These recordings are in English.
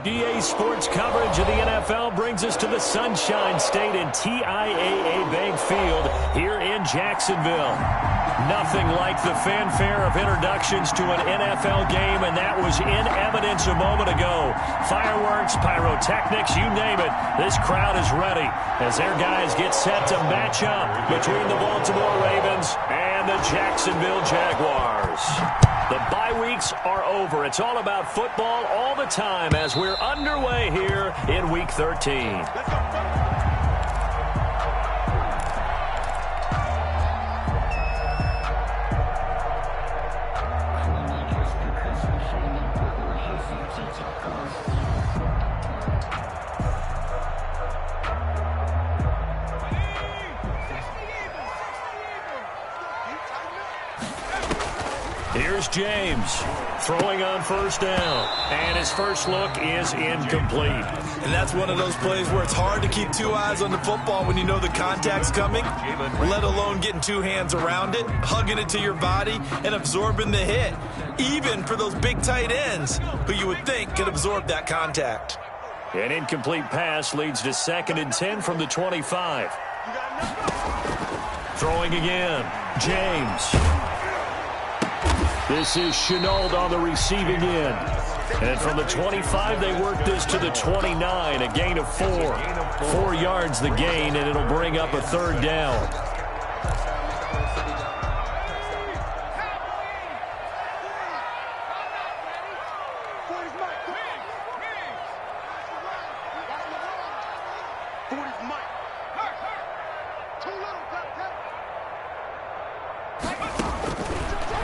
EA Sports coverage of the NFL brings us to the Sunshine State and TIAA Bank Field here in Jacksonville. Nothing like the fanfare of introductions to an NFL game, and that was in evidence a moment ago. Fireworks, pyrotechnics, you name it. This crowd is ready as their guys get set to match up between the Baltimore Ravens and the Jacksonville Jaguars. The bye weeks are over. It's all about football all the time as we're underway here in Week 13. Here's James throwing on first down, and his first look is incomplete. And that's one of those plays where it's hard to keep two eyes on the football when you know the contact's coming, let alone getting two hands around it, hugging it to your body, and absorbing the hit, even for those big tight ends who you would think could absorb that contact. An incomplete pass leads to 2nd and 10 from the 25. Throwing again, James. This is Shenault on the receiving end. And from the 25, they work this to the 29, a gain of 4. 4 yards the gain, and it'll bring up a 3rd down.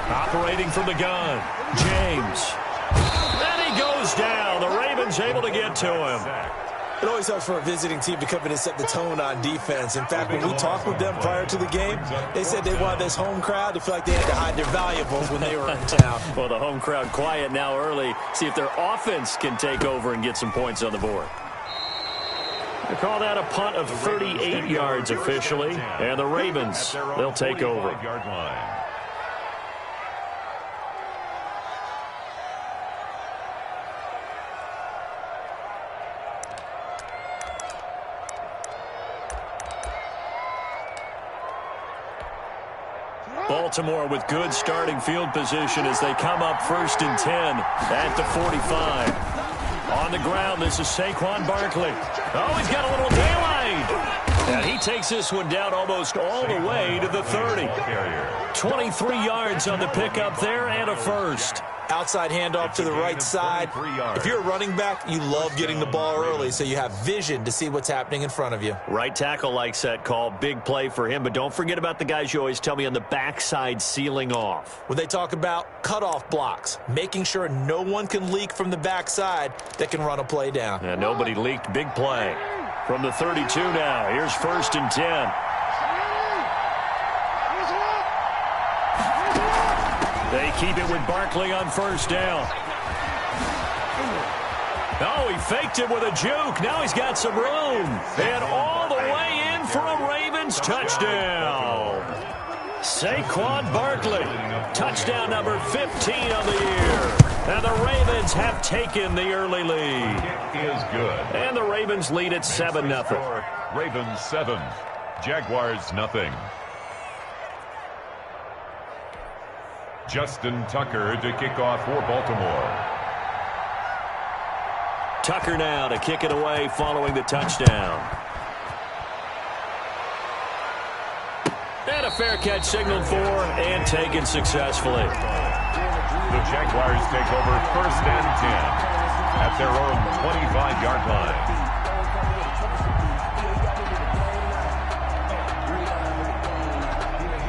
Operating from the gun, James. And he goes down. The Ravens able to get to him. It always helps for a visiting team to come in and set the tone on defense. In fact, when we talked with them prior to the game, they said they wanted this home crowd to feel like they had to hide their valuables when they were in town. Well, the home crowd quiet now early. See if their offense can take over and get some points on the board. They call that a punt of 38 yards officially. And the Ravens, they'll take over. Baltimore with good starting field position as they come up 1st and 10 at the 45. On the ground, this is Saquon Barkley. Oh, he's got a little daylight. And he takes this one down almost all the way to the 30. 23 yards on the pickup there and a first. Outside handoff to the right side. If you're a running back, you love getting the ball early so you have vision to see what's happening in front of you. Right tackle likes that call. Big play for him. But don't forget about the guys you always tell me on the backside sealing off. When they talk about cutoff blocks, making sure no one can leak from the backside that can run a play down. And nobody leaked. Big play. From the 32 now. Here's 1st and 10. They keep it with Barkley on first down. Oh, he faked it with a juke. Now he's got some room. And all the way in for a Ravens touchdown. Saquon Barkley. Touchdown number 15 on the year. And the Ravens have taken the early lead. It is good. And the Ravens lead at 7-0. Ravens 7, Jaguars nothing. Justin Tucker to kick off for Baltimore. Tucker now to kick it away following the touchdown. And a fair catch signaled for and taken successfully. The Jaguars take over 1st and 10 at their own 25-yard line.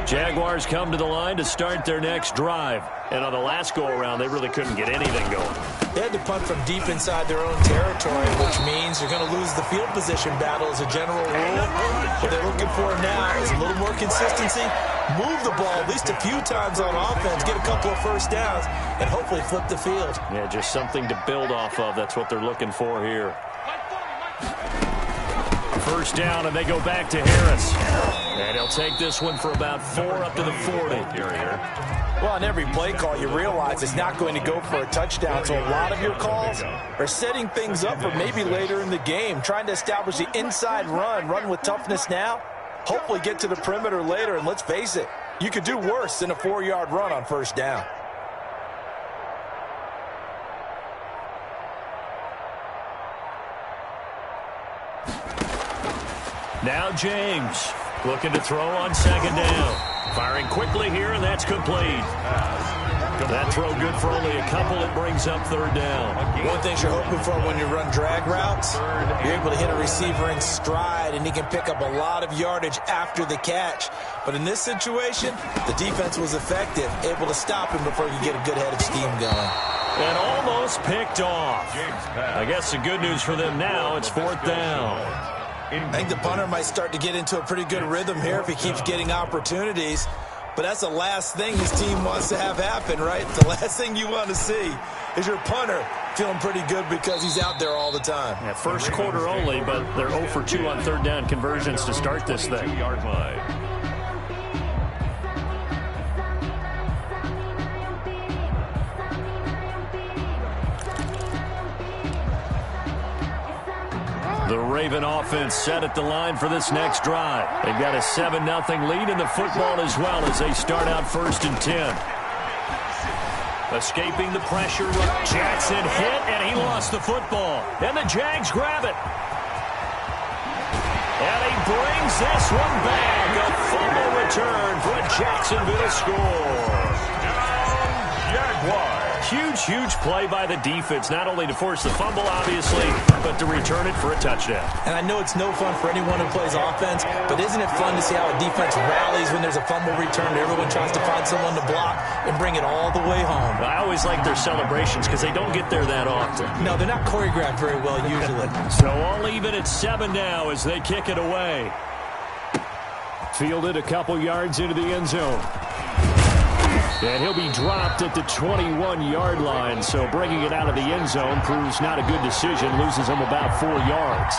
Jaguars come to the line to start their next drive. And on the last go-around, they really couldn't get anything going. They had to punt from deep inside their own territory, which means you're going to lose the field position battle as a general rule. What they're looking for now is a little more consistency, move the ball at least a few times on offense, get a couple of first downs, and hopefully flip the field. Yeah, just something to build off of. That's what they're looking for here. first down, and they go back to Harris. And he'll take this one for about 4 up to the 40. Well, on every play call, you realize it's not going to go for a touchdown, so a lot of your calls are setting things up for maybe later in the game, trying to establish the inside run with toughness now, hopefully get to the perimeter later, and let's face it, you could do worse than a 4-yard run on first down. Now James looking to throw on second down. Firing quickly here, and that's complete. That throw good for only a couple. It brings up third down. One thing you're hoping for when you run drag routes, you're able to hit a receiver in stride, and he can pick up a lot of yardage after the catch. But in this situation, the defense was effective, able to stop him before you get a good head of steam going. And almost picked off. I guess the good news for them now, it's fourth down. I think the punter might start to get into a pretty good rhythm here if he keeps getting opportunities. But that's the last thing his team wants to have happen, right? The last thing you want to see is your punter feeling pretty good because he's out there all the time. Yeah, first quarter only, but they're 0 for 2 on third down conversions to start this thing. The Raven offense set at the line for this next drive. They've got a 7-0 lead in the football as well as they start out 1st and 10. Escaping the pressure, Jackson hit, and he lost the football. And the Jags grab it. And he brings this one back. A fumble return for a Jacksonville score. Jaguars. Huge play by the defense, not only to force the fumble, obviously, but to return it for a touchdown. And I know it's no fun for anyone who plays offense, but isn't it fun to see how a defense rallies when there's a fumble return? Everyone tries to find someone to block and bring it all the way home. I always like their celebrations because they don't get there that often. No, they're not choreographed very well usually. So all even at 7 now as they kick it away. Fielded a couple yards into the end zone. And he'll be dropped at the 21-yard line, so bringing it out of the end zone proves not a good decision, loses him about 4 yards.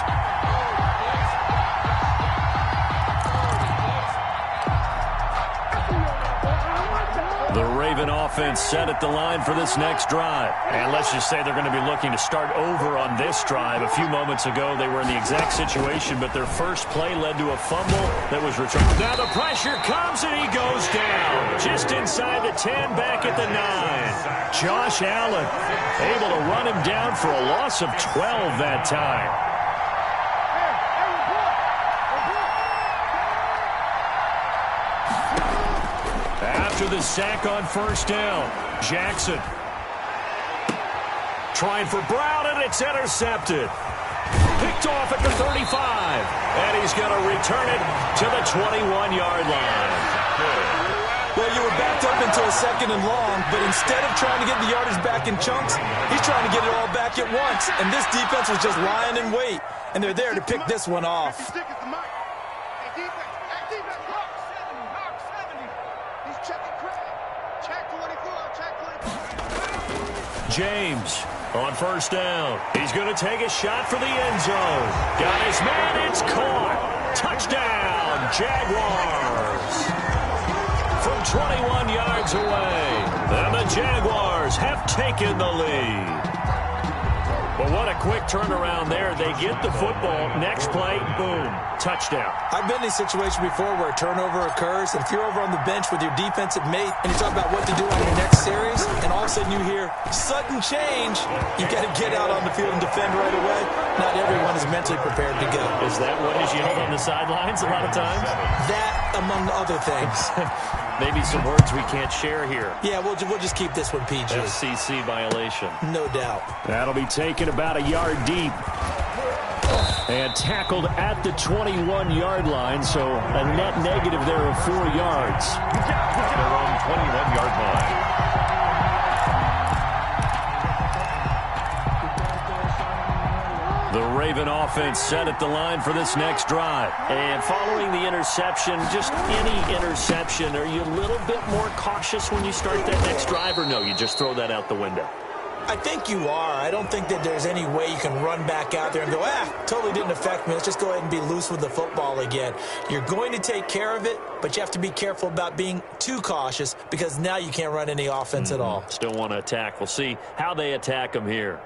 The Raven offense set at the line for this next drive. And let's just say they're going to be looking to start over on this drive. A few moments ago, they were in the exact situation, but their first play led to a fumble that was returned. Now the pressure comes, and he goes down. Just inside the 10, back at the 9. Josh Allen able to run him down for a loss of 12 that time. After the sack on first down, Jackson trying for Brown, and it's intercepted. Picked off at the 35, and he's going to return it to the 21-yard line. Well, you were backed up into a 2nd and long, but instead of trying to get the yardage back in chunks, he's trying to get it all back at once. And this defense was just lying in wait, and they're there to pick this one off. James on first down. He's going to take a shot for the end zone. Got his man. It's caught. Touchdown, Jaguars. From 21 yards away. And the Jaguars have taken the lead. But what a quick turnaround there. They get the football. Next play, boom, touchdown. I've been in a situation before where a turnover occurs, and if you're over on the bench with your defensive mate and you talk about what to do on your next series, and all of a sudden you hear sudden change, you got to get out on the field and defend right away. Not everyone is mentally prepared to go. Is that what is yelled on the sidelines a lot of times? That, among other things. Maybe some words we can't share here. Yeah, we'll just keep this one PG. FCC violation. No doubt. That'll be taken about a yard deep. And tackled at the 21-yard line, so a net negative there of 4 yards. Their own 21-yard line. The Raven offense set at the line for this next drive. And following the interception, just any interception, are you a little bit more cautious when you start that next drive, or no, you just throw that out the window? I think you are. I don't think that there's any way you can run back out there and go, totally didn't affect me. Let's just go ahead and be loose with the football again. You're going to take care of it, but you have to be careful about being too cautious because now you can't run any offense at all. Still want to attack. We'll see how they attack them here.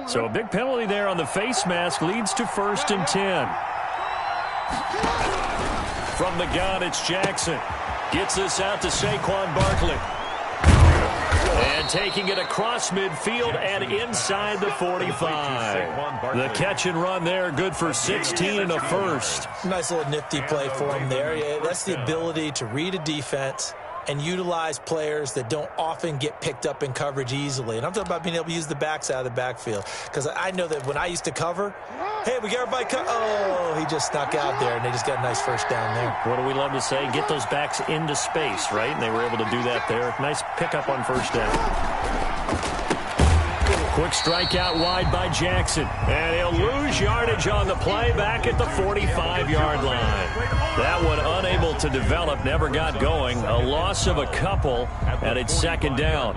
So a big penalty there on the face mask leads to 1st and 10. From the gun, it's Jackson. Gets this out to Saquon Barkley. And taking it across midfield and inside the 45. The catch and run there, good for 16 and a first. Nice little nifty play for him there. Yeah, that's the ability to read a defense and utilize players that don't often get picked up in coverage easily. And I'm talking about being able to use the backs out of the backfield. Because I know that when I used to cover, hey, we got everybody he just snuck out there, and they just got a nice first down there. What do we love to say? Get those backs into space, right? And they were able to do that there. Nice pickup on first down. Quick strikeout wide by Jackson. And he'll lose yardage on the play back at the 45-yard line. That one unable to develop, never got going. A loss of a couple, and it's 2nd down.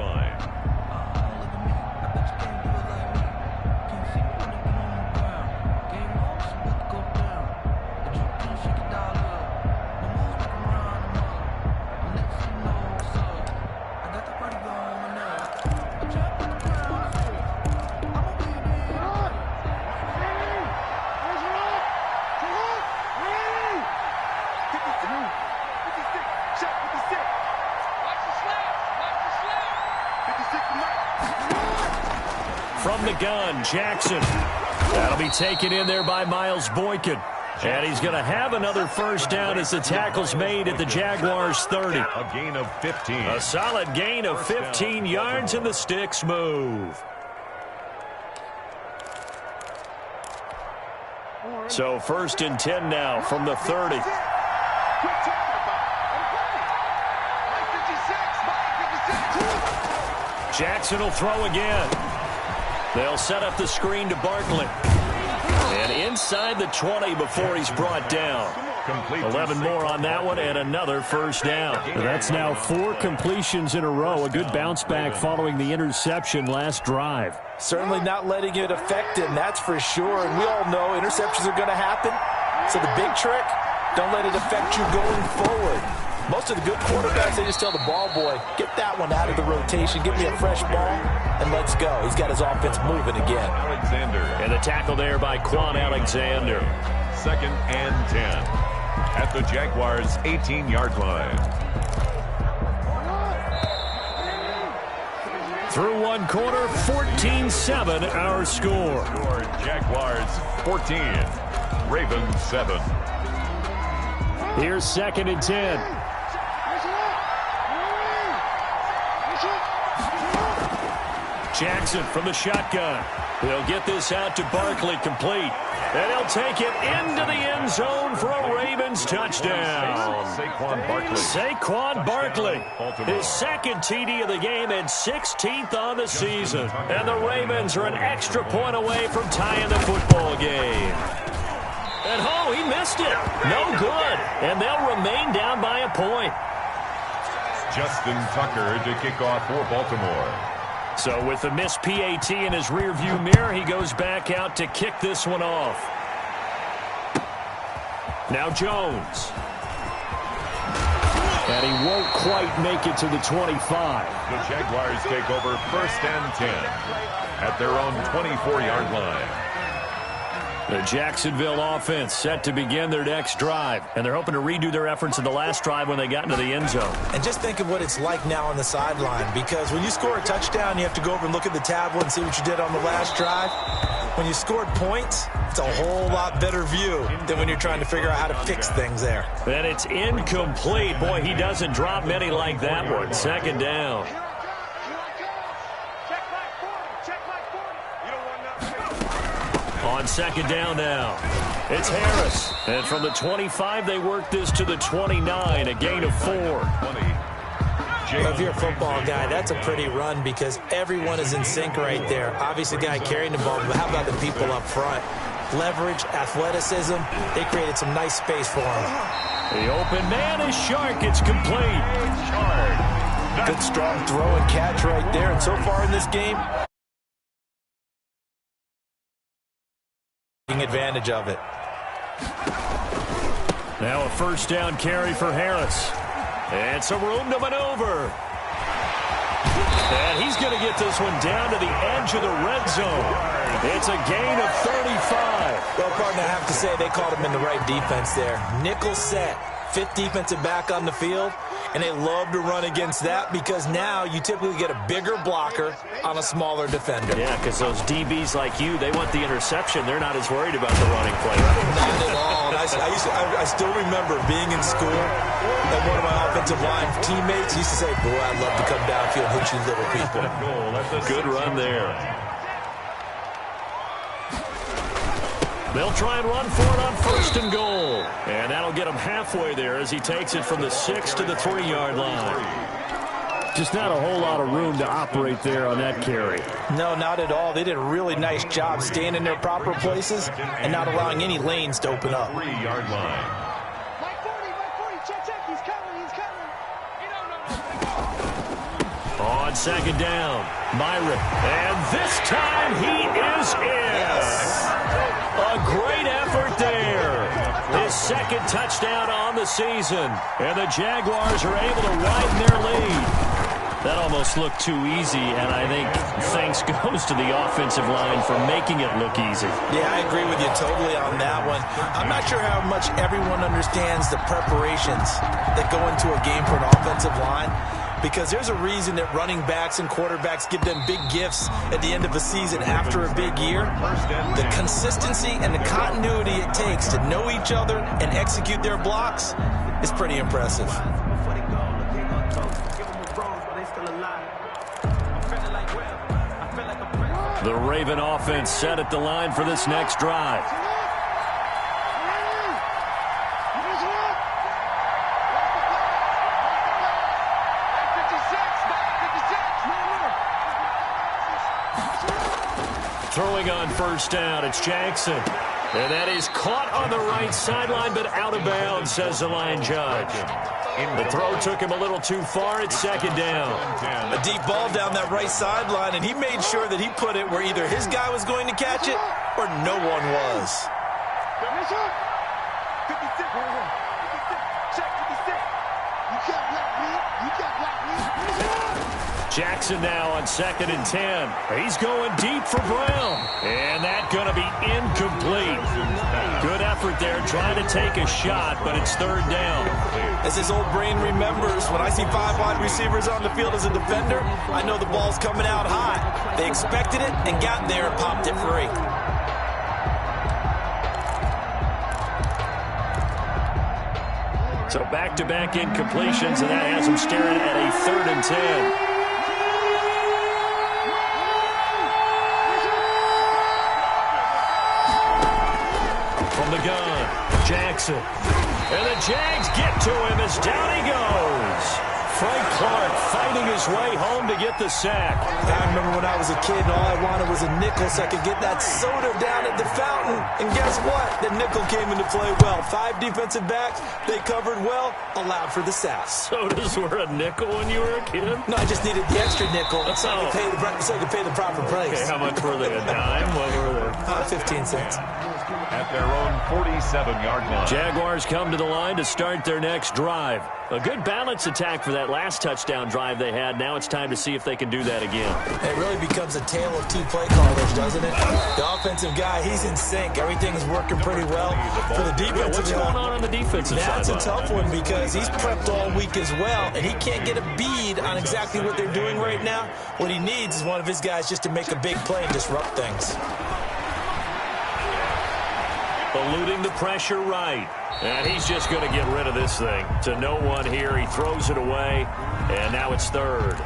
From the gun, Jackson. That'll be taken in there by Miles Boykin. And he's going to have another first down as the tackle's made at the Jaguars' 30. A gain of 15. A solid gain of 15 yards, and the sticks move. So 1st and 10 now from the 30. Jackson will throw again. They'll set up the screen to Barkley. And inside the 20 before he's brought down. 11 more on that one and another first down. That's now 4 completions in a row. A good bounce back following the interception last drive. Certainly not letting it affect him, that's for sure. And we all know interceptions are going to happen. So the big trick, don't let it affect you going forward. Most of the good quarterbacks, they just tell the ball boy, get that one out of the rotation, give me a fresh ball, and let's go. He's got his offense moving again. Alexander. And the tackle there by Quan Alexander. 2nd and 10 at the Jaguars' 18-yard line. Through one quarter, 14-7 our score. Jaguars 14, Ravens 7. Here's 2nd and 10. Jackson from the shotgun. He'll get this out to Barkley, complete. And he'll take it into the end zone for a Ravens touchdown. Saquon Barkley. His 2nd TD of the game and 16th on the season. And the Ravens are an extra point away from tying the football game. And he missed it. No good. And they'll remain down by a point. Justin Tucker to kick off for Baltimore. So with the missed PAT in his rearview mirror, he goes back out to kick this one off. Now Jones. And he won't quite make it to the 25. The Jaguars take over 1st and 10 at their own 24-yard line. The Jacksonville offense set to begin their next drive. And they're hoping to redo their efforts in the last drive when they got into the end zone. And just think of what it's like now on the sideline. Because when you score a touchdown, you have to go over and look at the tablet and see what you did on the last drive. When you scored points, it's a whole lot better view than when you're trying to figure out how to fix things there. And it's incomplete. Boy, he doesn't drop many like that one. 2nd down. On 2nd down now, it's Harris. And from the 25, they work this to the 29, a gain of 4. If you're a football guy, that's a pretty run because everyone is in sync right there. Obviously, the guy carrying the ball, but how about the people up front? Leverage, athleticism, they created some nice space for him. The open man is Chark. It's complete. Good strong throw and catch right there. And so far in this game, taking advantage of it. Now a first down carry for Harris. And some room to maneuver. And he's going to get this one down to the edge of the red zone. It's a gain of 35. Well, partner, I have to say they called him in the right defense there. Nickel set, fifth defensive back on the field, and they love to run against that because now you typically get a bigger blocker on a smaller defender. Yeah, because those DBs like you, they want the interception. They're not as worried about the running play. Not at all. I still remember being in school, and one of my offensive line teammates used to say, boy, I'd love to come downfield and hit you little people. Good run there. They'll try and run for it on first and goal. And that'll get him halfway there as he takes it from the 6 to the 3-yard line. Just not a whole lot of room to operate there on that carry. No, not at all. They did a really nice job staying in their proper places and not allowing any lanes to open up. 3-yard line. On second down, Myron. And this time he is in. Yes. A great effort there. His second touchdown on the season. And the Jaguars are able to widen their lead. That almost looked too easy, and I think thanks goes to the offensive line for making it look easy. Yeah, I agree with you totally on that one. I'm not sure how much everyone understands the preparations that go into a game for an offensive line, because there's a reason that running backs and quarterbacks give them big gifts at the end of a season after a big year. The consistency and the continuity it takes to know each other and execute their blocks is pretty impressive. The Raven offense set at the line for this next drive. Throwing on first down, it's Jackson. And that is caught on the right sideline, but out of bounds, says the line judge. The throw took him a little too far. It's second down. A deep ball down that right sideline, and he made sure that he put it where either his guy was going to catch it or no one was. Jackson now on 2nd and 10. He's going deep for Brown. And that's going to be incomplete. Good effort there trying to take a shot, but it's third down. As his old brain remembers, when I see 5 wide receivers on the field as a defender, I know the ball's coming out high. They expected it and got there and popped it free. So back-to-back incompletions, and that has him staring at a 3rd and 10. From the gun, Jackson. And the Jags get to him as down he goes. Frank Clark fighting his way home to get the sack. I remember when I was a kid and all I wanted was a nickel so I could get that soda down at the fountain. And guess what? The nickel came into play well. 5 defensive backs, they covered well, allowed for the sack. Sodas were a nickel when you were a kid? No, I just needed the extra nickel so I could pay the proper price. Okay, how much were they? A dime? What were they? 15 cents. At their own 47-yard line. Jaguars come to the line to start their next drive. A good balance attack for that last touchdown drive they had. Now it's time to see if they can do that again. It really becomes a tale of 2 play callers, doesn't it? The offensive guy, he's in sync. Everything is working pretty well. For the defensive what's going on the defensive side? That's a tough one because he's prepped all week as well, and he can't get a bead on exactly what they're doing right now. What he needs is one of his guys just to make a big play and disrupt things. Eluding the pressure right. And he's just going to get rid of this thing. To no one here. He throws it away. And now it's 3rd.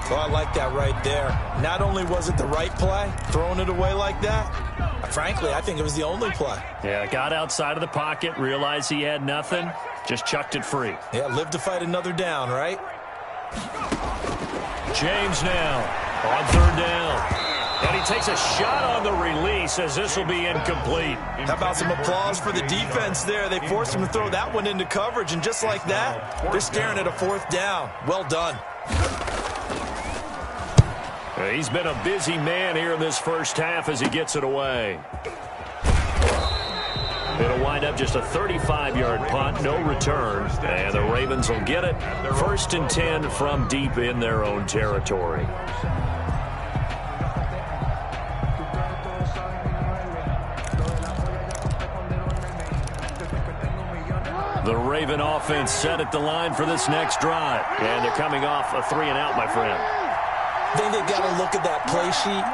So I like that right there. Not only was it the right play, throwing it away like that, frankly, I think it was the only play. Yeah, got outside of the pocket, realized he had nothing, just chucked it free. Yeah, live to fight another down, right? James now on third down. And he takes a shot on the release as this will be incomplete. How about some applause for the defense there? They forced him to throw that one into coverage, and just like that, they're staring at a fourth down. Well done. He's been a busy man here in this first half as he gets it away. It'll wind up just a 35-yard punt, no return, and the Ravens will get it. 1st and 10 from deep in their own territory. The Raven offense set at the line for this next drive. And they're coming off a 3-and-out, my friend. I think they've got to look at that play sheet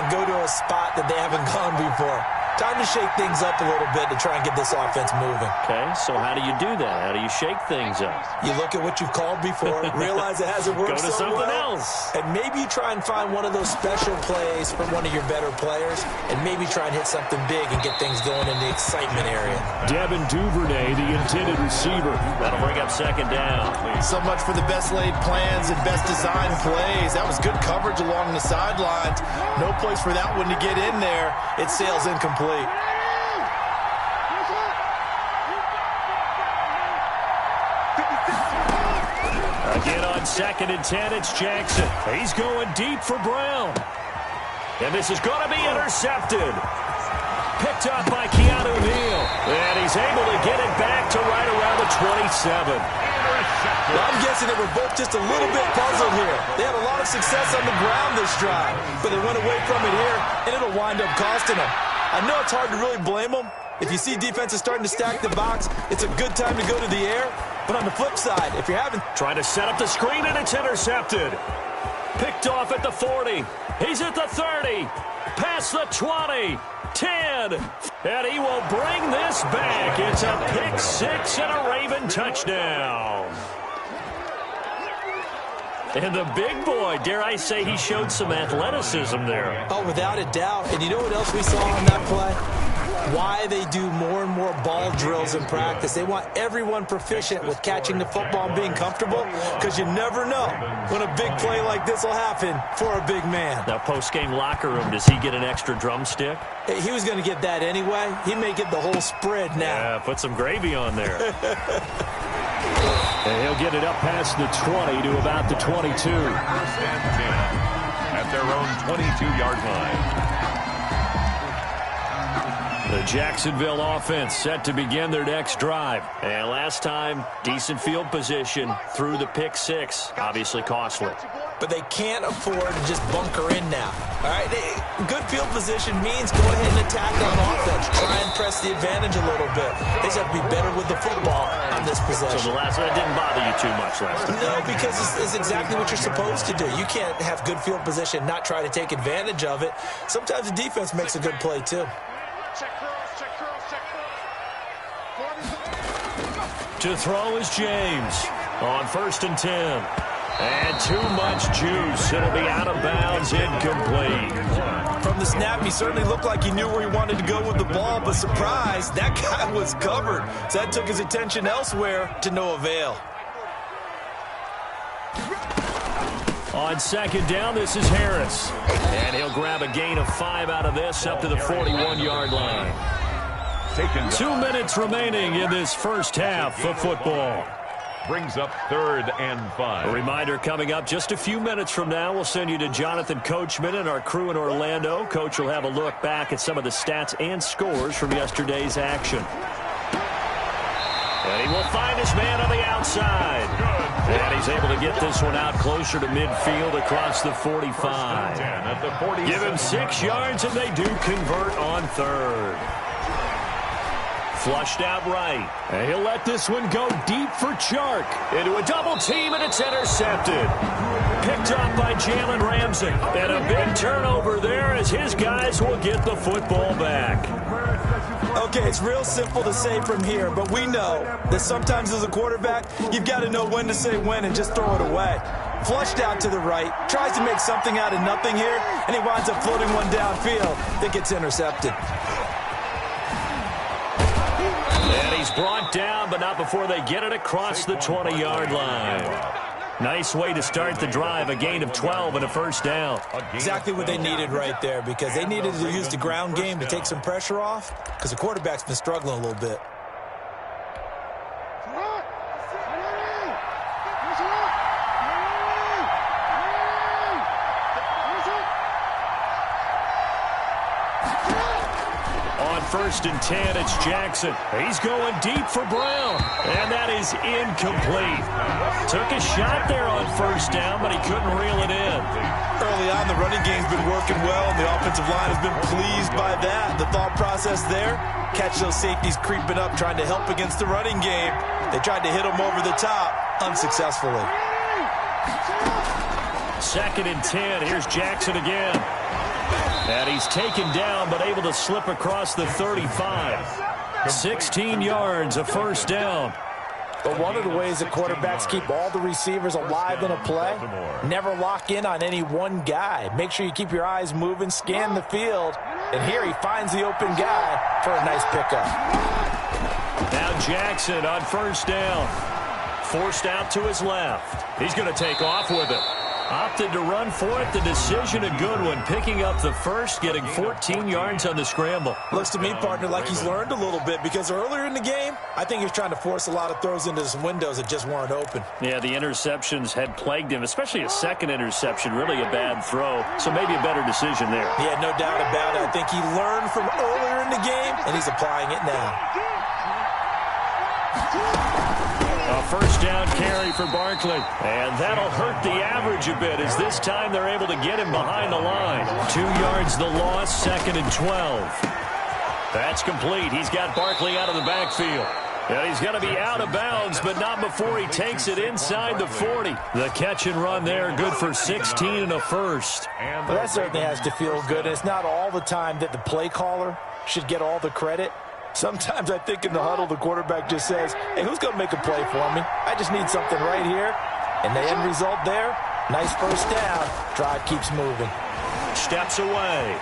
and go to a spot that they haven't gone before. Time to shake things up a little bit to try and get this offense moving. Okay, so how do you do that? How do you shake things up? You look at what you've called before, realize it hasn't worked so well. Go to something else. And maybe you try and find one of those special plays from one of your better players, and maybe try and hit something big and get things going in the excitement area. Devin Duvernay, the intended receiver. That'll bring up 2nd down. So much for the best laid plans and best designed plays. That was good coverage along the sidelines. No place for that one to get in there. It sails incomplete. Again on 2nd and 10, it's Jackson. He's going deep for Brown. And this is going to be intercepted. Picked up by Keanu Neal. And he's able to get it back to right around the 27. Well, I'm guessing they were both just a little bit puzzled here. They had a lot of success on the ground this drive, but they went away from it here, and it'll wind up costing them. I know it's hard to really blame them. If you see defenses starting to stack the box, it's a good time to go to the air. But on the flip side, if you're having... Trying to set up the screen, and it's intercepted. Picked off at the 40. He's at the 30. Past the 20. 10. And he will bring this back. It's a pick 6 and a Raven touchdown. And the big boy, dare I say, he showed some athleticism there. Oh, without a doubt. And you know what else we saw on that play? Why they do more and more ball drills in practice. They want everyone proficient with catching the football and being comfortable, because you never know when a big play like this will happen for a big man. Now, post-game locker room, does he get an extra drumstick? He was going to get that anyway. He may get the whole spread now. Yeah, put some gravy on there. And he'll get it up past the 20 to about the 22. 1st and 10 at their own 22-yard line. The Jacksonville offense set to begin their next drive. And last time, decent field position through the pick 6. Obviously costly. But they can't afford to just bunker in now. All right, good field position means go ahead and attack on offense. Try and press the advantage a little bit. They just have to be better with the football on this possession. So the last one didn't bother you too much last time? No, because it's exactly what you're supposed to do. You can't have good field position, not try to take advantage of it. Sometimes the defense makes a good play, too. To throw is James on 1st and 10. And too much juice. It'll be out of bounds, incomplete. From the snap, he certainly looked like he knew where he wanted to go with the ball, but surprise, that guy was covered. So that took his attention elsewhere to no avail. On 2nd down, this is Harris. And he'll grab a gain of 5 out of this up to the 41-yard line. 2 minutes remaining in this first half of football. Brings up 3rd and 5. A reminder coming up just a few minutes from now, we'll send you to Jonathan Coachman and our crew in Orlando. Coach will have a look back at some of the stats and scores from yesterday's action. And he will find his man on the outside. And he's able to get this one out closer to midfield across the 45. Give him 6 yards, and they do convert on 3rd. Flushed out right. And he'll let this one go deep for Chark. Into a double team, and it's intercepted. Picked up by Jalen Ramsey. And a big turnover there as his guys will get the football back. Okay, it's real simple to say from here, but we know that sometimes as a quarterback, you've got to know when to say when and just throw it away. Flushed out to the right, tries to make something out of nothing here, and he winds up floating one downfield that gets intercepted. And he's brought down, but not before they get it across the 20-yard line. Nice way to start the drive, a gain of 12 and a first down. Exactly what they needed right there, because they needed to use the ground game to take some pressure off, because the quarterback's been struggling a little bit. First and 10, it's Jackson. He's going deep for Brown, and that is incomplete. Took a shot there on first down, but he couldn't reel it in. Early on, the running game's been working well, and the offensive line has been pleased by that. The thought process there, catch those safeties creeping up, trying to help against the running game. They tried to hit them over the top, unsuccessfully. Second and 10, here's Jackson again. And he's taken down, but able to slip across the 35. 16 yards, a first down. But one of the ways that quarterbacks keep all the receivers alive in a play, never lock in on any one guy. Make sure you keep your eyes moving, scan the field. And here he finds the open guy for a nice pickup. Now Jackson on first down. Forced out to his left. He's going to take off with it. Opted to run for it. The decision, a good one. Picking up the first, getting 14 yards on the scramble. Looks to me, partner, like he's learned a little bit, because earlier in the game, I think he was trying to force a lot of throws into some windows that just weren't open. Yeah, the interceptions had plagued him, especially a second interception, really a bad throw. So maybe a better decision there. Yeah, no doubt about it. I think he learned from earlier in the game, and he's applying it now. A first down carry for Barkley. And that'll hurt the average a bit, as this time they're able to get him behind the line. 2 yards the loss, second and 12. That's complete. He's got Barkley out of the backfield. And he's going to be out of bounds, but not before he takes it inside the 40. The catch and run there, good for 16 and a first. Well, that certainly has to feel good. It's not all the time that the play caller should get all the credit. Sometimes I think in the huddle, the quarterback just says, hey, who's going to make a play for me? I just need something right here. And the end result there, nice first down. Drive keeps moving. Steps away.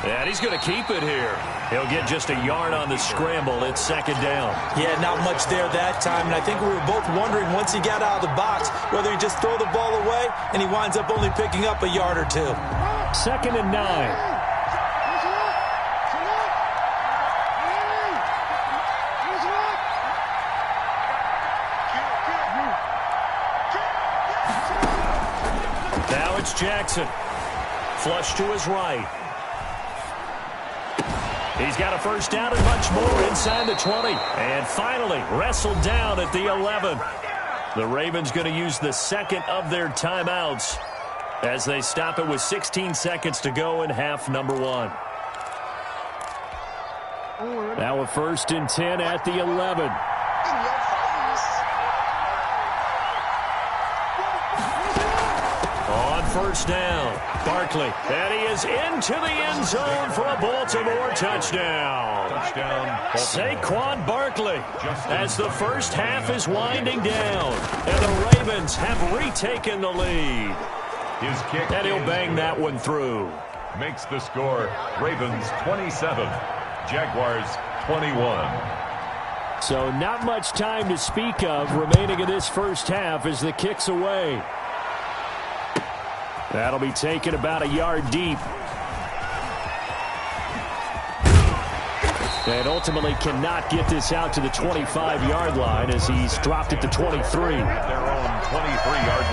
And he's going to keep it here. He'll get just a yard on the scramble. It's second down. Yeah, not much there that time. And I think we were both wondering once he got out of the box whether he just throw the ball away, and he winds up only picking up a yard or two. Second and 9. It's Jackson. Flush to his right. He's got a first down and much more inside the 20. And finally wrestled down at the 11. The Ravens going to use the second of their timeouts as they stop it with 16 seconds to go in half number 1. Now a first and 10 at the 11. First down, Barkley, and he is into the end zone for a Baltimore touchdown. Saquon Barkley, as the first half is winding down, and the Ravens have retaken the lead. His kick, and he'll bang that one through. Makes the score Ravens 27, Jaguars 21. So not much time to speak of remaining in this first half as the kick's away. That'll be taken about a yard deep. And ultimately cannot get this out to the 25-yard line as he's dropped it to 23. At their own 23-yard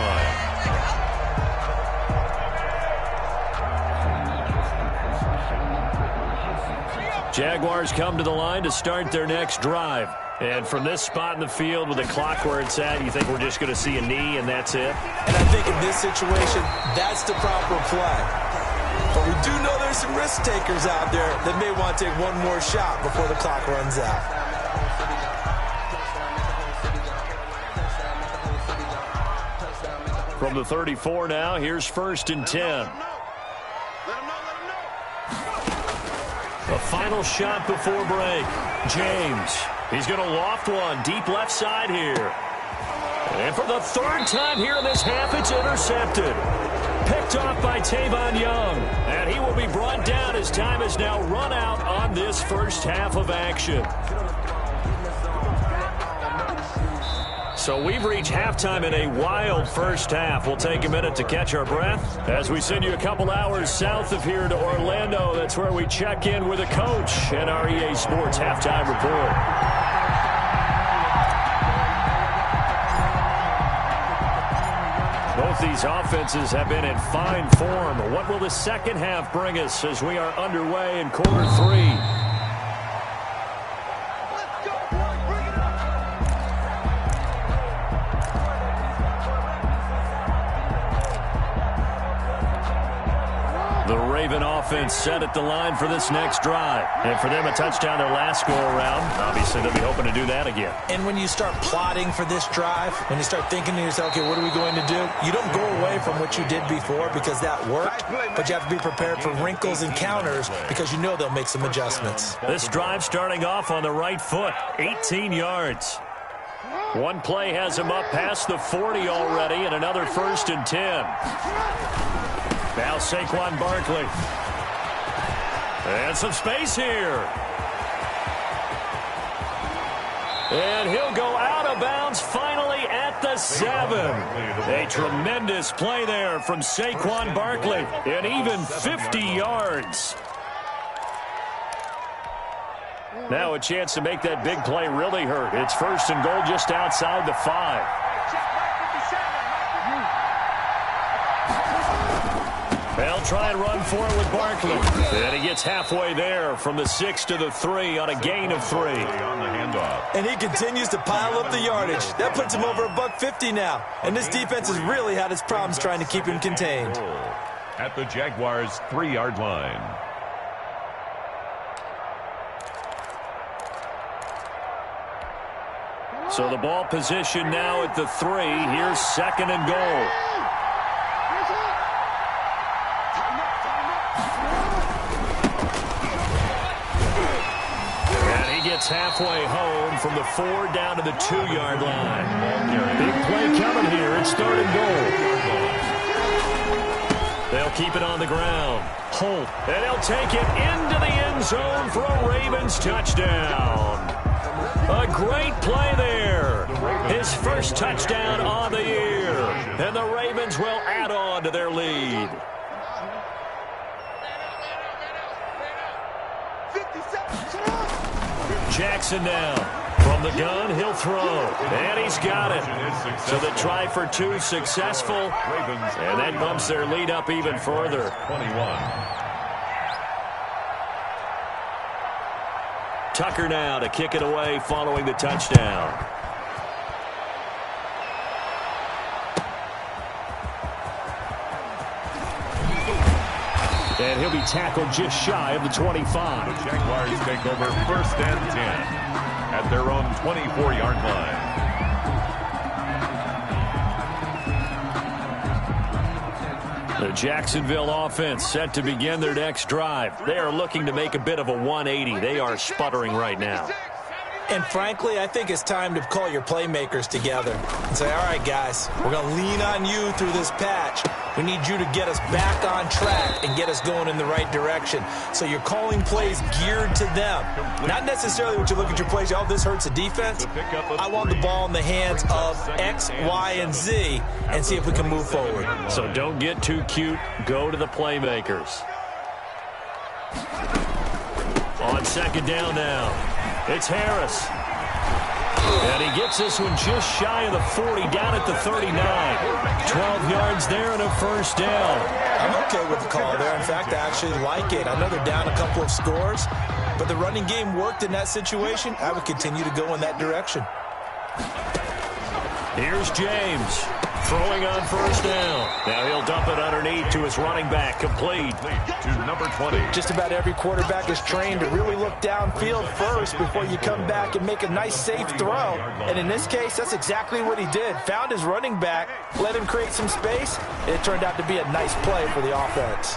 line. Jaguars come to the line to start their next drive. And from this spot in the field with the clock where it's at, you think we're just going to see a knee and that's it? And I think in this situation, that's the proper play. But we do know there's some risk takers out there that may want to take one more shot before the clock runs out. From the 34 now, here's first and 10. The final shot before break. James. He's going to loft one deep left side here. And for the third time here in this half, it's intercepted. Picked off by Tavon Young. And he will be brought down as time has now run out on this first half of action. So we've reached halftime in a wild first half. We'll take a minute to catch our breath as we send you a couple hours south of here to Orlando. That's where we check in with a coach at our EA Sports Halftime Report. Both these offenses have been in fine form. What will the second half bring us as we are underway in quarter three? The Raven offense set at the line for this next drive. And for them, a touchdown their last go-around. Obviously, they'll be hoping to do that again. And when you start plotting for this drive, when you start thinking to yourself, okay, what are we going to do? You don't go away from what you did before because that worked, but you have to be prepared for wrinkles and counters because you know they'll make some adjustments. This drive starting off on the right foot, 18 yards. One play has him up past the 40 already, and another 1st and 10. Now Saquon Barkley. And some space here. And he'll go out of bounds finally at the 7. A tremendous play there from Saquon Barkley. And even 50 yards. Now a chance to make that big play really hurt. It's 1st and goal just outside the 5. They'll try and run for it with Barkley. And he gets halfway there from the 6 to the 3 on a gain of 3. On the handoff. And he continues to pile up the yardage. That puts him over $150 now. And this defense has really had its problems trying to keep him contained. At the Jaguars' 3-yard line. So the ball position now at the 3. Here's 2nd and goal. Gets halfway home from the 4 down to the 2-yard line. Big play coming here. It's 3rd and goal. They'll keep it on the ground. Holt. And they'll take it into the end zone for a Ravens touchdown. A great play there. His first touchdown on the year. And the Ravens will add on to their lead. Jackson now. From the gun, he'll throw. And he's got it. So the try for 2 successful. And that bumps their lead up even further. 21. Tucker now to kick it away following the touchdown. And he'll be tackled just shy of the 25. The Jaguars take over 1st and 10 at their own 24-yard line. The Jacksonville offense set to begin their next drive. They are looking to make a bit of a 180. They are sputtering right now. And frankly, I think it's time to call your playmakers together and say, all right, guys, we're going to lean on you through this patch. We need you to get us back on track and get us going in the right direction. So you're calling plays geared to them. Not necessarily what you look at your plays, oh, this hurts the defense. I want the ball in the hands of X, Y, and Z and see if we can move forward. So don't get too cute. Go to the playmakers. On 2nd down now. It's Harris. And he gets this one just shy of the 40, down at the 39. 12 yards there and a 1st down. I'm okay with the call there. In fact, I actually like it. I know they're down a couple of scores, but the running game worked in that situation. I would continue to go in that direction. Here's James. Throwing on 1st down. Now he'll dump it underneath to his running back. Complete to number 20. Just about every quarterback is trained to really look downfield first before you come back and make a nice, safe throw. And in this case, that's exactly what he did. Found his running back, let him create some space, and it turned out to be a nice play for the offense.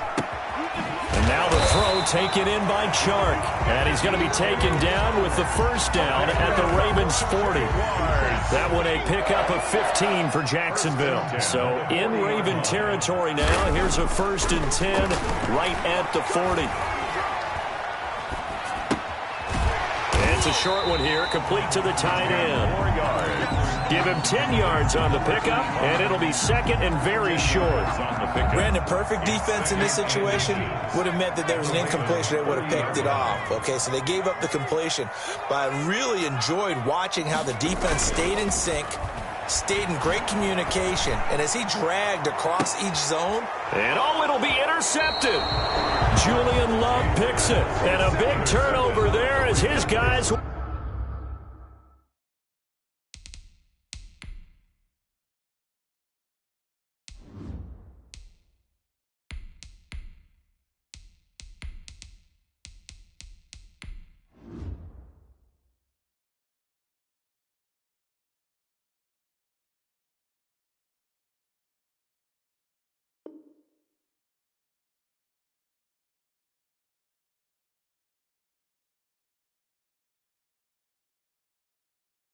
And now the throw taken in by Chark. And he's going to be taken down with the 1st down at the Ravens 40. That one a pickup of 15 for Jacksonville. So in Raven territory now. Here's a 1st and 10 right at the 40. And It's a short one here, complete to the tight end. 4 yards. Give him 10 yards on the pickup, and it'll be second and very short. Brandon, perfect defense in this situation would have meant that there was an incompletion. They would have picked it off. Okay, so they gave up the completion. But I really enjoyed watching how the defense stayed in sync, stayed in great communication, and as he dragged across each zone. And it'll be intercepted. Julian Love picks it, and a big turnover there as his guys...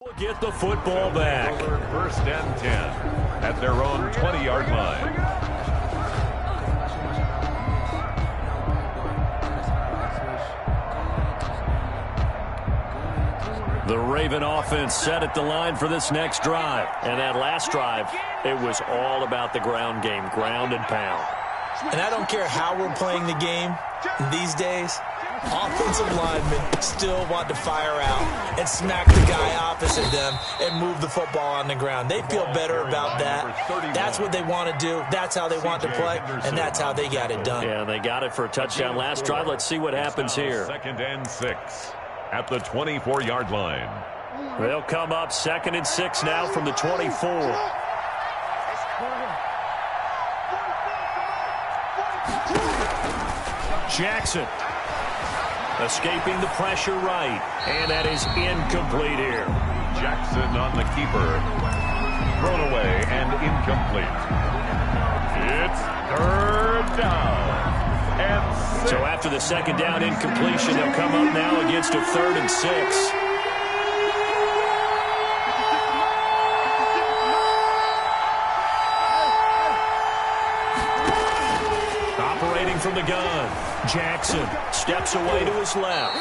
will get the football back. First and 10 at their own 20-yard line. The Raven offense set at the line for this next drive. And that last drive, it was all about the ground game, ground and pound. And I don't care how we're playing the game these days, offensive linemen still want to fire out and smack the guy opposite them and move the football on the ground. They feel better about that. That's what they want to do. That's how they want to play, and that's how they got it done. Yeah, they got it for a touchdown last drive. Let's see what happens here. 2nd and 6 at the 24-yard line. They'll come up 2nd and 6 now from the 24. Jackson escaping the pressure right, and that is incomplete here. Jackson on the keeper. Thrown away and incomplete. It's 3rd down and 6. So after the 2nd down incompletion, they'll come up now against a 3rd and 6. Operating from the gun, Jackson steps away to his left.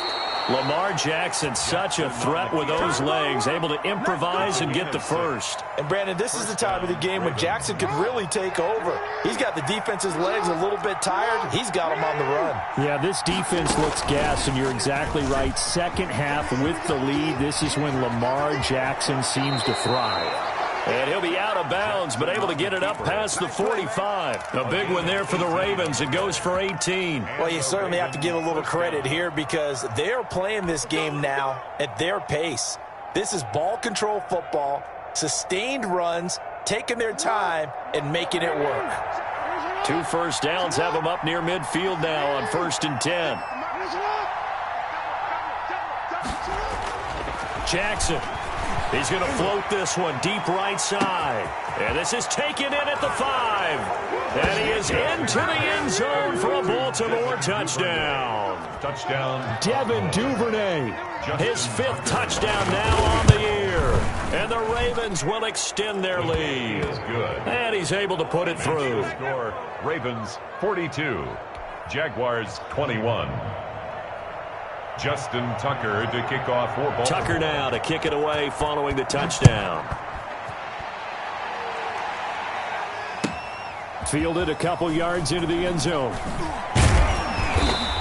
Lamar Jackson, such a threat with those legs, able to improvise and get the first. And, Brandon, this is the time of the game when Jackson could really take over. He's got the defense's legs a little bit tired. He's got them on the run. Yeah, this defense looks gassed, and you're exactly right. Second half with the lead, this is when Lamar Jackson seems to thrive. And he'll be out of bounds, but able to get it up past the 45. A big one there for the Ravens. It goes for 18. Well, you certainly have to give a little credit here because they're playing this game now at their pace. This is ball control football, sustained runs, taking their time, and making it work. 2 first downs have them up near midfield now on 1st and 10. Jackson. He's going to float this one deep right side. And this is taken in at the 5. And he is into the end zone for a Baltimore touchdown. Touchdown. Devin Duvernay. His 5th touchdown now on the year. And the Ravens will extend their lead. Good. And he's able to put it through. Score, Ravens 42, Jaguars 21. Justin Tucker to kick off for Baltimore. Tucker now to kick it away following the touchdown. Fielded a couple yards into the end zone.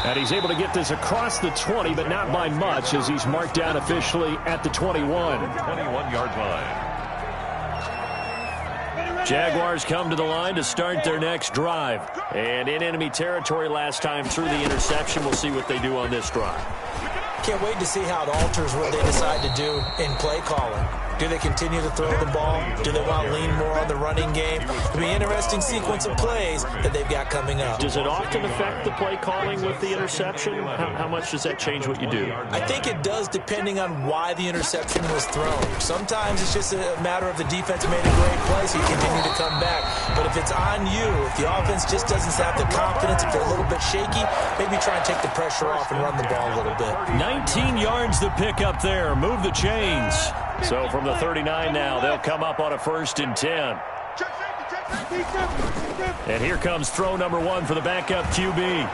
And he's able to get this across the 20, but not by much as he's marked down officially at the 21. 21-yard line. Jaguars come to the line to start their next drive. And in enemy territory last time through the interception. We'll see what they do on this drive. Can't wait to see how it alters what they decide to do in play calling. Do they continue to throw the ball? Do they want to lean more on the running game? It'll be an interesting sequence of plays that they've got coming up. Does it often affect the play calling with the interception? How much does that change what you do? I think it does depending on why the interception was thrown. Sometimes it's just a matter of the defense made a great play, so you continue to come back. But if it's on you, if the offense just doesn't have the confidence, if they're a little bit shaky, maybe try and take the pressure off and run the ball a little bit. 19 yards to pick up there. Move the chains. So from the 39 now, they'll come up on a 1st and 10. And here comes throw number 1 for the backup QB.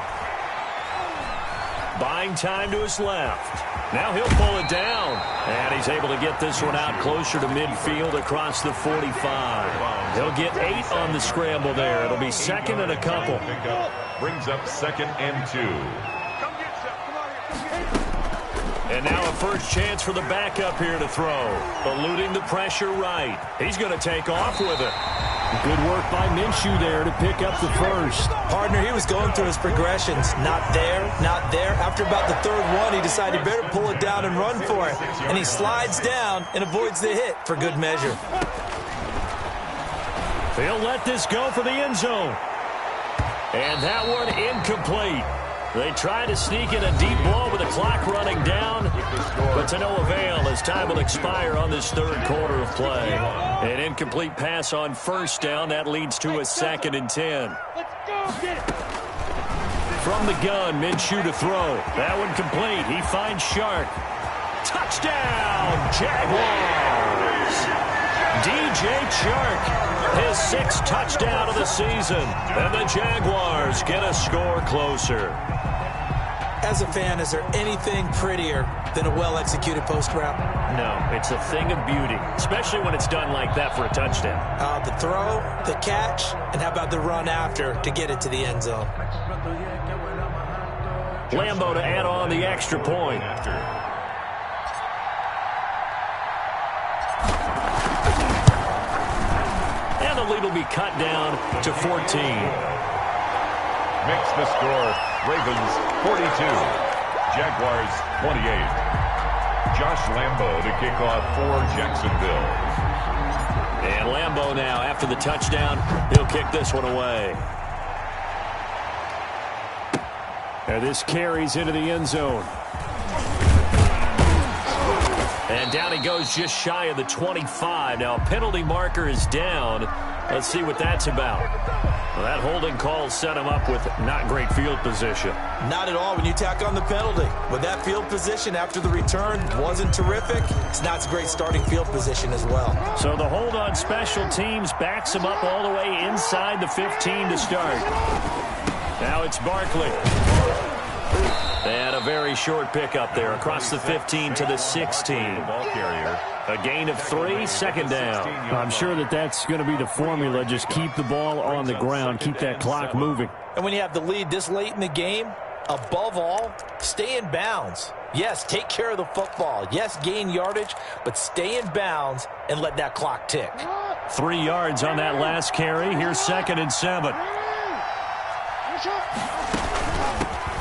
Buying time to his left. Now he'll pull it down. And he's able to get this one out closer to midfield across the 45. He'll get 8 on the scramble there. It'll be second and a couple. Brings up 2nd and 2. And now a first chance for the backup here to throw. Eluding the pressure right. He's going to take off with it. Good work by Minshew there to pick up the first. Partner, he was going through his progressions. Not there, not there. After about the third one, he decided better pull it down and run for it. And he slides down and avoids the hit for good measure. They'll let this go for the end zone. And that one incomplete. They try to sneak in a deep ball with the clock running down, but to no avail as time will expire on this third quarter of play. An incomplete pass on first down. That leads to a 2nd and 10. From the gun, Minshew to throw. That one complete. He finds Shark. Touchdown, Jaguars! DJ Chark, his 6th touchdown of the season. And the Jaguars get a score closer. As a fan, is there anything prettier than a well-executed post route? No, it's a thing of beauty, especially when it's done like that for a touchdown. The throw, the catch, and how about the run after to get it to the end zone? Lambo to add on the extra point. And the lead will be cut down to 14. Makes the score. Ravens 42, Jaguars 28. Josh Lambo to kick off for Jacksonville. And Lambo now, after the touchdown, he'll kick this one away. And this carries into the end zone. And down he goes just shy of the 25. Now a penalty marker is down. Let's see what that's about. Well, that holding call set him up with not great field position. Not at all when you tack on the penalty. With that field position after the return wasn't terrific, it's not a great starting field position as well. So the hold on special teams backs him up all the way inside the 15 to start. Now it's Barkley. And a very short pickup there across the 15 to the 16. Ball carrier. A gain of 3, 2nd down. I'm sure that's going to be the formula. Just keep the ball on the ground. Keep that clock moving. And when you have the lead this late in the game, above all, stay in bounds. Yes, take care of the football. Yes, gain yardage, but stay in bounds and let that clock tick. 3 yards on that last carry. Here's 2nd and 7.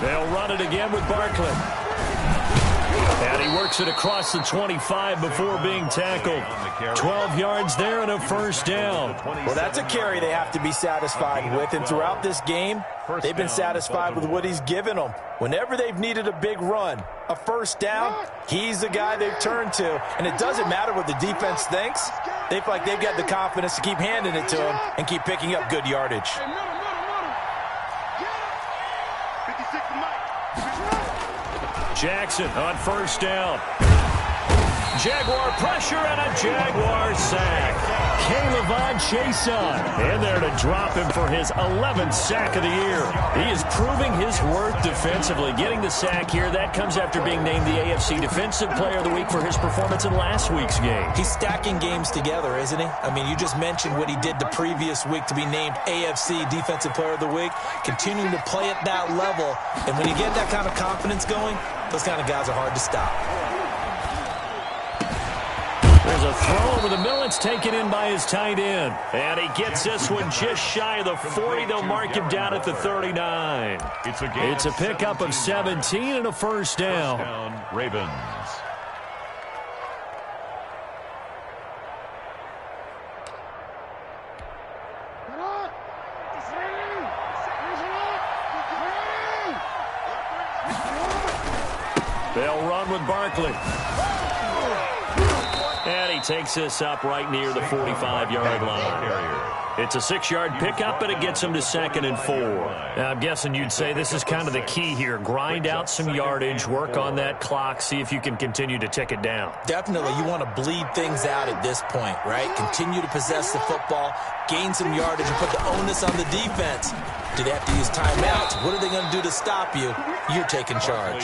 They'll run it again with Barkley. And he works it across the 25 before being tackled. 12 yards there and a first down. Well, that's a carry they have to be satisfied with. And throughout this game, they've been satisfied with what he's given them. Whenever they've needed a big run, a first down, he's the guy they've turned to. And it doesn't matter what the defense thinks. They feel like they've got the confidence to keep handing it to him and keep picking up good yardage. Jackson on first down. Jaguar pressure and a Jaguar sack. K'Lavon Chaisson in there to drop him for his 11th sack of the year. He is proving his worth defensively. Getting the sack here, that comes after being named the AFC Defensive Player of the Week for his performance in last week's game. He's stacking games together, isn't he? I mean, you just mentioned what he did the previous week to be named AFC Defensive Player of the Week, continuing to play at that level. And when you get that kind of confidence going, those kind of guys are hard to stop. There's a throw over the middle. It's taken in by his tight end. And he gets this one just shy of the 40. They'll mark him down at the 39. It's a pickup of 17 and a first down. Ravens. They'll run with Barkley. And he takes this up right near the 45-yard line. It's a 6-yard pickup, and it gets him to 2nd and 4. Now, I'm guessing you'd say this is kind of the key here. Grind out some yardage, work on that clock, see if you can continue to tick it down. Definitely. You want to bleed things out at this point, right? Continue to possess the football, gain some yardage, and put the onus on the defense. Do they have to use timeouts? What are they going to do to stop you? You're taking charge.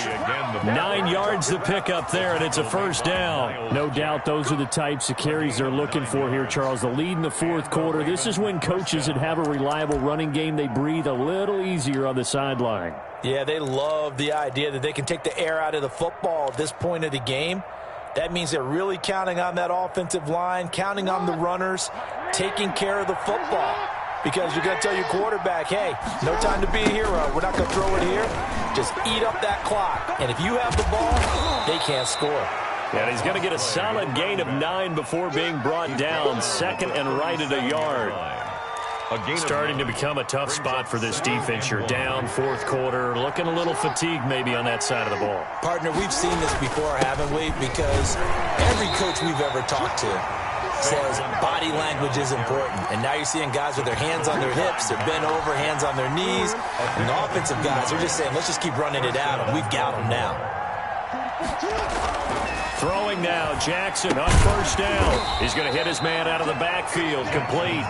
9 yards to pick up there, and it's a 1st down. No doubt those are the types of carries they're looking for here, Charles. The lead in the 4th quarter. This is when coaches that have a reliable running game, they breathe a little easier on the sideline. Yeah, they love the idea that they can take the air out of the football at this point of the game. That means they're really counting on that offensive line, counting on the runners, taking care of the football. Because you're going to tell your quarterback, hey, no time to be a hero. We're not going to throw it here. Just eat up that clock. And if you have the ball, they can't score. And he's going to get a solid gain of 9 before being brought down. 2nd and right at a yard. Starting to become a tough spot for this defense. You're down 4th quarter, looking a little fatigued maybe on that side of the ball. Partner, we've seen this before, haven't we? Because every coach we've ever talked to says body language is important. And now you're seeing guys with their hands on their hips, they're bent over, hands on their knees. And the offensive guys are just saying, let's just keep running it out, and we've got them now. Throwing now, Jackson on 1st down. He's going to hit his man out of the backfield, complete.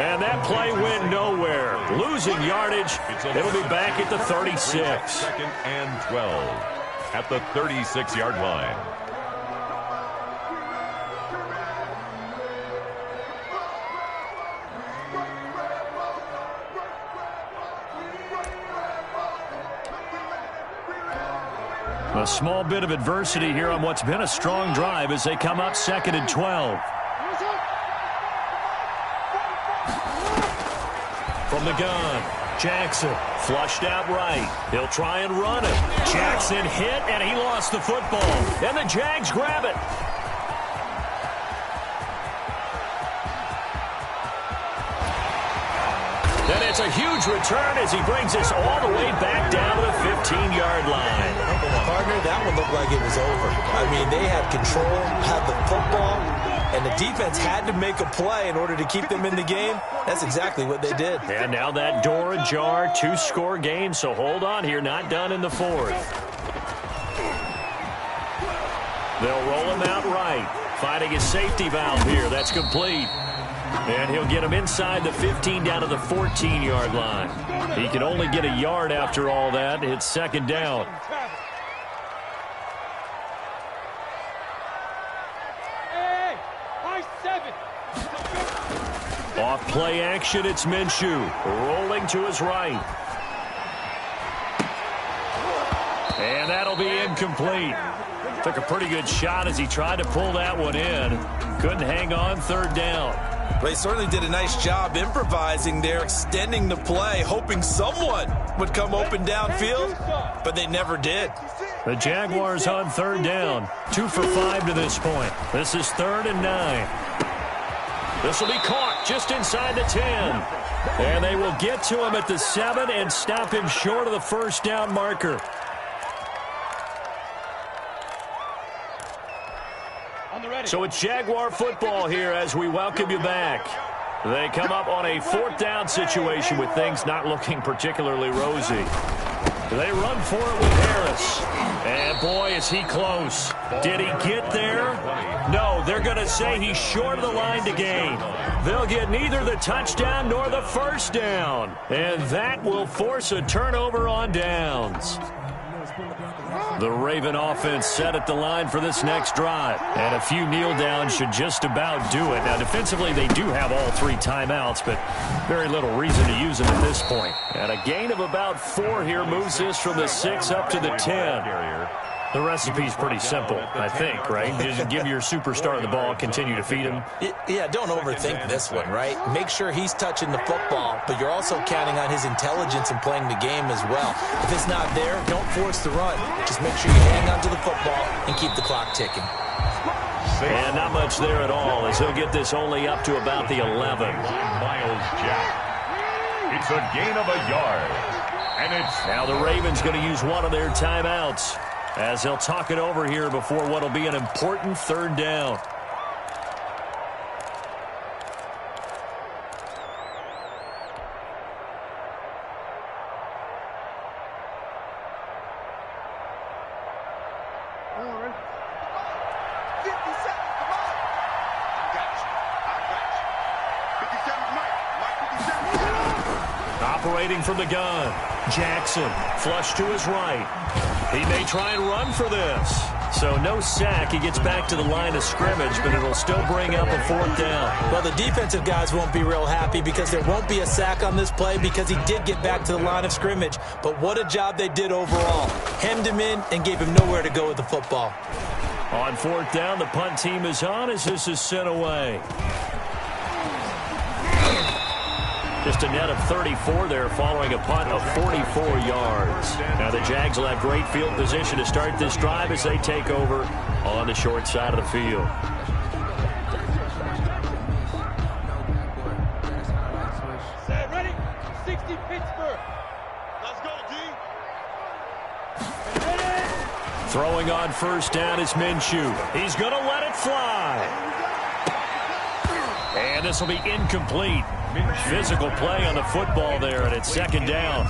And that play went nowhere. Losing yardage. It'll be back at the 36. 2nd and 12 at the 36-yard line. A small bit of adversity here on what's been a strong drive as they come up 2nd and 12. From the gun, Jackson flushed out right. He'll try and run it. Jackson hit, and he lost the football. And the Jags grab it. And it's a huge return as he brings us all the way back down to the 15-yard line. Partner, that one looked like it was over. I mean, they had control, had the football, and the defense had to make a play in order to keep them in the game. That's exactly what they did. And now that door ajar, 2-score game, so hold on here, not done in the 4th. They'll roll him out right, finding his safety valve here. That's complete. And he'll get him inside the 15 down to the 14-yard line. He can only get a yard after all that. It's 2nd down. Off play action, it's Minshew. Rolling to his right. And that'll be incomplete. Took a pretty good shot as he tried to pull that one in. Couldn't hang on, 3rd down. They certainly did a nice job improvising there, extending the play, hoping someone would come open downfield, but they never did. The Jaguars on 3rd down. 2 for 5 to this point. This is 3rd and 9. This will be caught just inside the 10. And they will get to him at the 7 and stop him short of the 1st down marker. So it's Jaguar football here as we welcome you back. They come up on a 4th down situation with things not looking particularly rosy. They run for it with Harris. And boy, is he close. Did he get there? No, they're going to say he's short of the line to gain. They'll get neither the touchdown nor the 1st down. And that will force a turnover on downs. The Raven offense set at the line for this next drive. And a few kneel downs should just about do it. Now, defensively, they do have all 3 timeouts, but very little reason to use them at this point. And a gain of about 4 here moves this from the 6 up to the 10. The recipe's pretty simple, I think, right? Just give your superstar the ball, continue to feed him. Yeah, don't overthink this one, right? Make sure he's touching the football, but you're also counting on his intelligence in playing the game as well. If it's not there, don't force the run. Just make sure you hang on to the football and keep the clock ticking. And not much there at all, as he'll get this only up to about the 11. Myles Jack. It's a gain of a yard. And it's now the Ravens going to use one of their timeouts, as they'll talk it over here before what will be an important 3rd down. Separating from the gun. Jackson, flush to his right. He may try and run for this. So no sack. He gets back to the line of scrimmage, but it'll still bring up a 4th down. Well, the defensive guys won't be real happy because there won't be a sack on this play because he did get back to the line of scrimmage. But what a job they did overall. Hemmed him in and gave him nowhere to go with the football. On 4th down, the punt team is on as this is sent away. Just a net of 34 there following a punt of 44 yards. Now the Jags will have great field position to start this drive as they take over on the short side of the field. Ready? 60 Pittsburgh. Let's go, D. Throwing on 1st down is Minshew. He's going to let it fly. And this will be incomplete. Physical play on the football there, and it's 2nd down.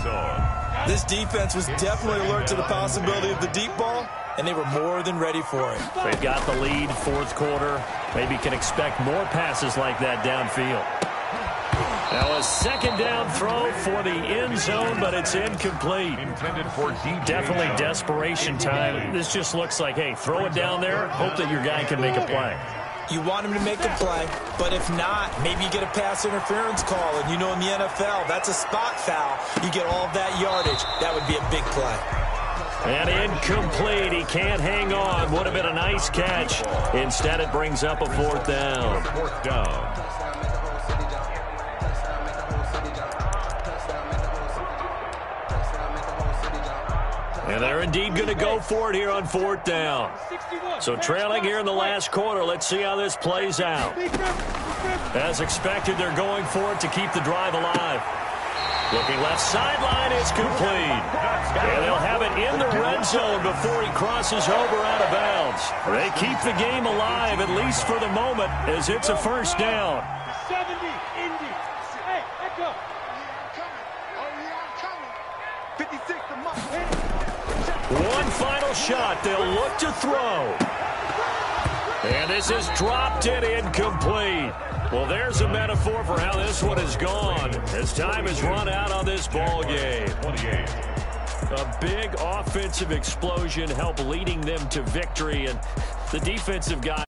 This defense was definitely alert to the possibility of the deep ball, and they were more than ready for it. They've got the lead, 4th quarter. Maybe can expect more passes like that downfield. Now a 2nd down throw for the end zone, but it's incomplete. Intended for Definitely desperation time. This just looks like, hey, throw it down there, hope that your guy can make a play. You want him to make the play, but if not, maybe you get a pass interference call. And you know in the NFL, that's a spot foul. You get all of that yardage. That would be a big play. And incomplete. He can't hang on. Would have been a nice catch. Instead, it brings up a 4th down. 4th down. And they're indeed going to go for it here on 4th down. So trailing here in the last quarter. Let's see how this plays out. As expected, they're going for it to keep the drive alive. Looking left sideline is complete. And they'll have it in the red zone before he crosses over out of bounds. They keep the game alive, at least for the moment, as it's a 1st down. 70, Indy. Hey, echo. 56 to Mike. One final shot. They'll look to throw. And this is dropped it incomplete. Well, there's a metaphor for how this one is gone as time has run out on this ball game. 28. A big offensive explosion helped leading them to victory, and the defensive guy